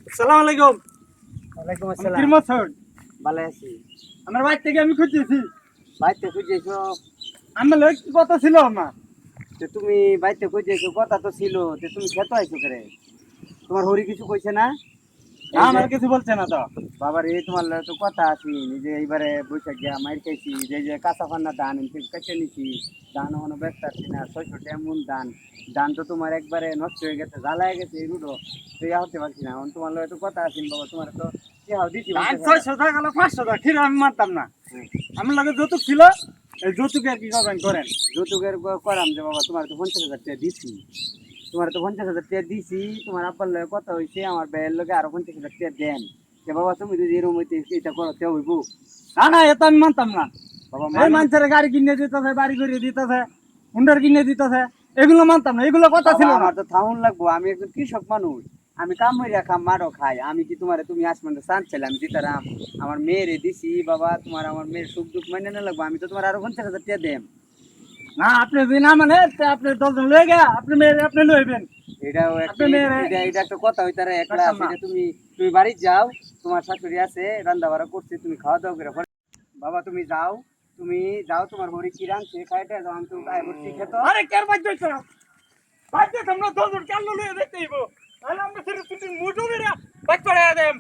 আসসালামু আলাইকুম। ওয়ালাইকুম আমি আসসালাম। কিরমত হন? ভালো আছি। আমার বাড়ি থেকে আমি খুঁজেছি। বাইতে খুঁজেছো? আমার লোক কি কথা ছিল আমার? তো তুমি বাইতে খুঁজেছো, কথা তো ছিল। তো তুমি খেতে আইছো করে? তোমার হরি কিছু কইছে না? না এই যে আমার কিছু বলছে না তো। বাবার এই তোমার লগে তো কথা আছে, যে এইবারে বৈশাখ গিয়া মাইর খাইছি, যে যে কাঁচা ফান্না ধান এনতে কেটে নিছি, ধান এখনো ব্যস্ত আছি না, 600 এমন ধান। ধান তো তোমার একবারে নষ্ট হয়ে গেছে, জ্বালায় গেছে এই রুডো। তো ইয়া হতে পারছি না, এখন তোমার লগে তো কথা আছেন বাবা, তোমার তো কেহাও দিছি ধান বলতে 600 টাকা গেল 500 টাকা ঠিক আমি মানতাম না। আমার লাগে যৌতুক ছিল, এই যৌতুকে আর কি করবেন করেন। যৌতুকের করাম যে বাবা, তোমার তো 50,000 টাকা দিছি। তোমার তো 50,000 টাকা দিছি, তোমার আব্বার লগে কথা হয়েছে, আমার ভাইয়ের লগে আরো 50,000 টাকা দেন। যে বাবা তুমি যদি এরকম হইতে এটা করো তে হইব। না না এটা আমি মানতাম না। বাবা এই মানুষ, মানুষের গাড়ি কিনে দিতেছে, বাড়ি করে দিতেছে, হুন্ডার কিনে দিতেছে, এগুলো মানতাম না, এগুলো কথা বাবা ছিল না। আমার তো থাউন লাগবো, আমি একজন কৃষক মানুষ। আমি কাম হইরা খাম, মারও খাই। আমি কি তোমার, তুমি আসমানটা চান চাইলে আমি দিতারাম? আমার মেয়েরে দিছি বাবা, তোমার আমার মেয়ের সুখ দুঃখ মাইনে না লাগবো, আমি তো তোমার আরো 50,000 টাকা দেম। না আপনি যদি না মানে তে আপনি 10 জন লয়ে গিয়া আপনি মেয়ের আপনি লইবেন। এটাও একটা, আপনি মেয়ের এটা একটা কথা হইতারে একলা কাটতাম আছে, না। এটা তুমি তুমি বাড়ি যাও, তোমার শাশুড়ি আছে রান্না বাড়া করছে, তুমি খাওয়া দাওয়া করে বাবা তুমি যাও, তুমি যাও, তোমার হরি কি রাঁধছে খাইতে যাও, আমি তো আয় বলছি খেতো। আরে কেন বাধ্য হইছ? বাধ্য তোমরা 10 জন কেন লইয়া দেখতে হইব? তাহলে আমরা সেটা শুটিং মুটো মেরা বাদ পড়ায়া দেম।